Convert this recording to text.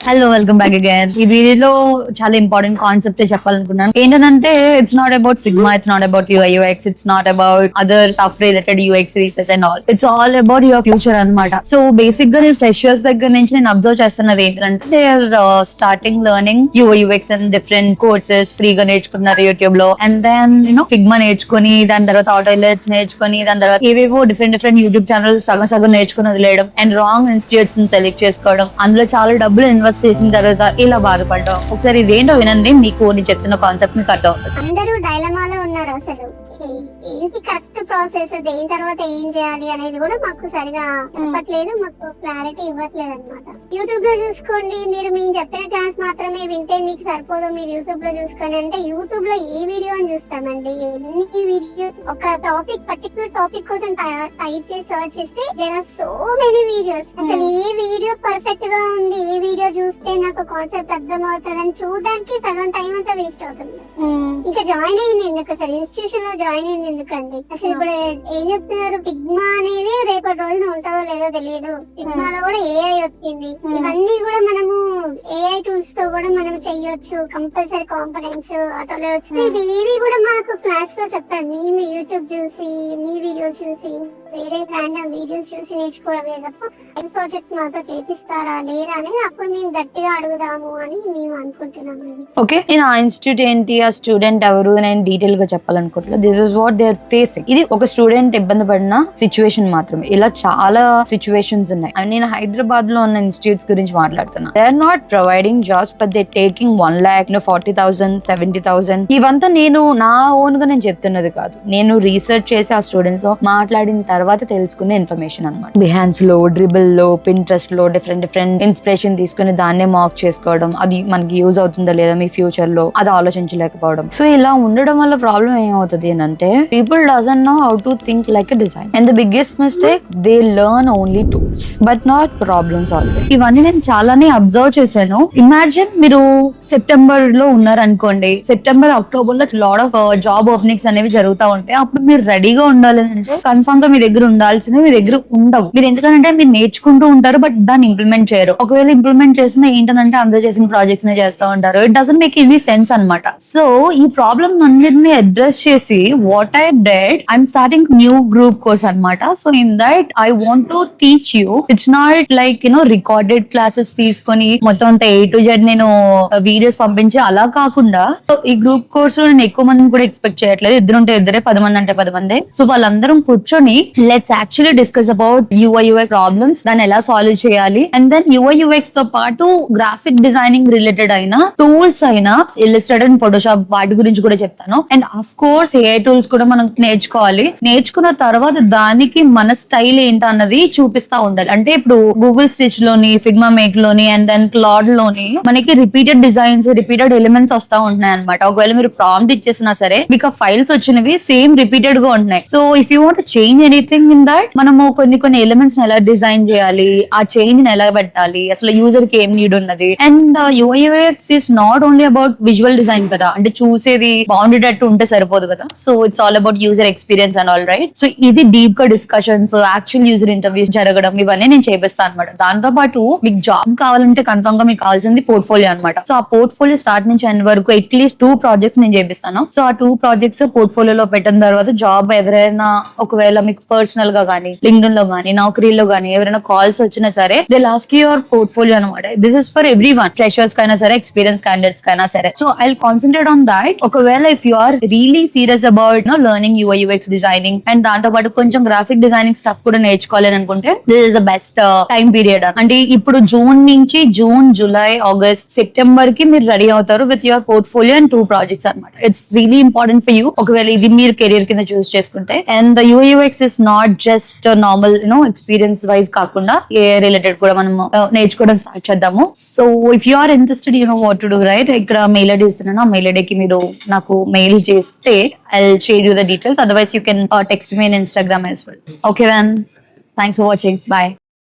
Hello, welcome back again. ఈ వీడియోలో చాలా ఇంపార్టెంట్ కాన్సెప్ట్ చెప్పాలనుకున్నాను. ఏంటంటే it's not about Figma, it's not about UI UX, it's not about other stuff related UX research and all. It's all about your future అన్నమాట. So basic గా నేను freshers దగ్గర నుంచి నేను అబ్జర్వ్ చేస్తున్నది ఏంటంటే they are starting learning UI UX and different courses ఫ్రీగా నేర్చుకున్నారు యూట్యూబ్ లో. అండ్ దెన్ ఫిగ్మా నేర్చుకుని దాని తర్వాత ఆటోలెట్స్ నేర్చుకుని దాని తర్వాత ఏవేవో డిఫరెంట్ యూట్యూబ్ ఛానల్ సగం సగం నేర్చుకుని వదిలేయడం అండ్ రాంగ్ ఇన్స్టిట్యూట్స్ ని సెలెక్ట్ చేసుకోవడం, అందులో చాలా డబ్బులు ఇన్వెస్ట్ చేసిన తర్వాత ఇలా బాధపడ్డాం. ఒకసారి ఇదేంటో వినండి, మీకు నేను చెప్తున్న కాన్సెప్ట్ ని కట్ అవుతుంది. అందరూ డైలమాలో ఉన్నారు. అసలు ఏంటి కరెక్ట్ ప్రాసెస్, దేని తర్వాత ఏం చేయాలి అనేది కూడా మాకు సరిగా చెప్పట్లేదు, మాకు క్లారిటీ ఇవ్వట్లేదు అనమాట. యూట్యూబ్ లో చూసుకోండి, మీరు మేము చెప్పిన క్లాస్ మాత్రమే వింటే మీకు సరిపోదు, మీరు యూట్యూబ్ లో చూసుకోండి అంటే యూట్యూబ్ లో ఏ వీడియో అని చూస్తామండి? ఎన్ని వీడియోస్, ఒక టాపిక్ పర్టికులర్ టాపిక్ కోసం టైప్ చేసి సర్చ్ చేస్తే there are so many videos. అసలు ఏ వీడియో పర్ఫెక్ట్ గా ఉంది, ఏ వీడియో చూస్తే నాకు కాన్సెప్ట్ అర్థం అవుతుంది అని చూడడానికి సగం టైం అంతా వేస్ట్ అవుతుంది. ఇంకా జాయిన్ అయింది ఎందుకు అసలు, ఇన్స్టిట్యూషన్ లో జాయిన్ అయింది ఎందుకండి? అసలు ఇప్పుడు ఏం చెప్తున్నారు, ఫిగ్మా అనేది రేపటి రోజున ఉంటుందో లేదో తెలియదు. ఫిగ్మాలో కూడా ఏఐ వచ్చింది, ఇవన్నీ కూడా మనము ఏఐ టూల్స్ తో కూడా మనం చెయ్యొచ్చు. కంపల్సరీ కాంపనెంట్స్ ఆటోలో వచ్చి ఇవి కూడా మాకు క్లాస్ లో చెప్పారు. మేము యూట్యూబ్ చూసి, మీ వీడియో చూసి, వేరే ర్యాండమ్ వీడియోస్ చూసి నేర్చుకోవడమే తప్ప ఈ ప్రాజెక్ట్ మాతో చేపిస్తారా లేదా అనేది అప్పుడు మేము గట్టిగా అడుగుదాము అని మేము అనుకుంటున్నాము. ఓకే, నేను ఆ ఇన్స్టిట్యూట్ ఏంటి, ఆ స్టూడెంట్ ఎవరు నేను డీటెయిల్ గా చెప్పాలనుకుంటున్నా. This is what they are facing. ఇది ఒక స్టూడెంట్ ఇబ్బంది పడిన సిచ్యువేషన్ మాత్రమే, ఇలా చాలా సిచ్యువేషన్స్ ఉన్నాయి. నేను హైదరాబాద్ లో ఉన్న ఇన్స్టిట్యూట్స్ గురించి మాట్లాడుతున్నా. They are not providing jobs but they taking 1 lakh, 40,000, 70,000. ఇవంతా నేను నా ఓన్ గా నేను చెప్తున్నది కాదు, నేను రీసెర్చ్ చేసి ఆ స్టూడెంట్స్ తో మాట్లాడిన తర్వాత తెలుసుకునే ఇన్ఫర్మేషన్ అనమాట. బిహాన్స్ లో, డ్రిబుల్ లో, పింట్రెస్ట్ లో డిఫరెంట్ ఇన్స్పిరేషన్ తీసుకుని దాన్నే మార్క్ చేసుకోవడం, అది మనకి యూజ్ అవుతుందా లేదా మీ ఫ్యూచర్ లో, అది ఆలోచించలేకపోవడం. సో ఇలా ఉండడం వల్ల ప్రాబ్లం ఏమవుతుంది అంటే people doesn't know how to think like a design. And the biggest mistake, they learn only tools but not problem solving. ఇవన్నీ నేను చాలానే అబ్జర్వ్ చేశాను. ఇమాజిన్ మీరు సెప్టెంబర్ లో ఉన్నారనుకోండి, సెప్టెంబర్ అక్టోబర్ లో లాట్ ఆఫ్ జాబ్ ఓపెనింగ్స్ అనేవి జరుగుతూ ఉంటాయి. అప్పుడు మీరు రెడీగా ఉండాలి అంటే కన్ఫర్మ్ గా మీ దగ్గర ఉండాల్సినవి మీ దగ్గర ఉండవు. మీరు ఎందుకంటే మీరు నేర్చుకుంటూ ఉంటారు బట్ దాన్ని ఇంప్లిమెంట్ చేయరు. ఒకవేళ ఇంప్లిమెంట్ చేసిన ఏంటంటే అందరూ చేసిన ప్రాజెక్ట్స్ నే చేస్తూ ఉంటారు. It doesn't make any sense అనమాట. సో ఈ ప్రాబ్లమ్ అన్నిటిని అడ్రస్ చేసి what I did, I'm starting new group course అనమాట. So in that I want to teach you. It's not like recorded classes తీసుకొని మొత్తం అంతా A to Z నేను videos పంపించి అలా కాకుండా, ఈ గ్రూప్ కోర్స్ లో నేను ఎక్కువ మందిని కూడా ఎక్స్పెక్ట్ చేయట్లేదు. ఇద్దరు ఉంటే ఇద్దరే, 10 మంది అంటే 10 మంది. సో వాళ్ళందరం కూర్చొని let's actually discuss about UI UX problems, దాన్ని ఎలా సాల్వ్ చేయాలి. అండ్ దెన్ యూఐ యూఎక్స్ తో పాటు గ్రాఫిక్ డిజైనింగ్ రిలేటెడ్ అయిన టూల్స్ అయినా ఇల్లస్ట్రేటర్ అండ్ ఫోటోషాప్ వాటి గురించి కూడా చెప్తాను. And of course AI tools కూడా మనం నేర్చుకోవాలి. నేర్చుకున్న తర్వాత దానికి మన స్టైల్ ఏంటి అన్నది చూపిస్తా ఉండాలి. అంటే ఇప్పుడు గూగుల్ స్టిచ్ లోని, ఫిగ్మా మేక్ లోని అండ్ దెన్ క్లాడ్ లోని మనకి రిపీటెడ్ డిజైన్స్, రిపీటెడ్ ఎలిమెంట్స్ వస్తా ఉంటున్నాయి అనమాట. ఒకవేళ మీరు ప్రాంప్ట్ ఇచ్చేసినా సరే మీకు ఆ ఫైల్స్ వచ్చినవి సేమ్ రిపీటెడ్ గా ఉంటున్నాయి. So if you want change anything in that, మనము కొన్ని ఎలిమెంట్స్ ఎలా డిజైన్ చేయాలి, ఆ చేంజ్ ని ఎలా పెట్టాలి, అసలు యూజర్ కి ఏం నీడ్ ఉన్నది. And UI UX is not only about visual design కదా, అంటే చూసేది బాగుండేటట్టు ఉంటే సరిపోదు కదా. So it's all about user experience and all right. So ఇది డీప్ గా డిస్కషన్స్, యాక్చువల్ యూజర్ ఇంటర్వ్యూస్ జరగడం, ఇవన్నీ నేను చేపిస్తాను అనమాట. దాంతో పాటు మీకు జాబ్ కావాలంటే కన్ఫర్మ్ గా మీకు కావాల్సింది పోర్ట్ఫోలియో అనమాట. సో ఆ పోర్ట్ఫోలియో స్టార్ట్ నుంచి ఎండ్ వరకు అట్లీస్ట్ 2 ప్రాజెక్ట్స్ నేను చేపిస్తాను. సో ఆ 2 ప్రాజెక్ట్స్ పోర్ట్ఫోలియోలో పెట్టిన తర్వాత జాబ్ ఎవరైనా ఒకవేళ మీకు పర్సనల్ గా కానీ, లింక్డ్ఇన్ లో కానీ, నౌకరీలో కానీ ఎవరైనా కాల్స్ వచ్చినా సరే దే ఆస్క్ యువర్ పోర్ట్ఫోలియో అనమాట. This is for everyone, freshers కైనా సరే, ఎక్స్పీరియన్స్ క్యాండిడేట్స్ కైనా సరే. So I will concentrate on that. ఒకవేళ if you are really serious about learning UI UX designing and దాంతో పాటు కొంచెం గ్రాఫిక్ డిజైనింగ్ స్టఫ్ కూడా నేర్చుకోవాలి అనుకుంటే this is the best time period. అంటే ఇప్పుడు జూన్ నుంచి జూన్, జూలై, ఆగస్ట్, సెప్టెంబర్ కి మీరు రెడీ అవుతారు with your portfolio and 2 projects అనమాట. It's really important for you ఒకవేళ ఇది మీరు కెరియర్ కింద చూస్ చేసుకుంటే. And UI UX is not just normal experience wise కాకుండా ఏ రిలేటెడ్ కూడా మనం నేర్చుకోవడం స్టార్ట్ చేద్దాము. So if you are interested, you know what to do right. ఇక్కడ మెయిల్ ఐడి ఇస్తున్నాను, ఆ మెయిల్ ఐడికి మీరు నాకు మెయిల్ చేస్తే I'll share you the details. Otherwise you can text me in Instagram as well. Okay then, thanks for watching. Bye.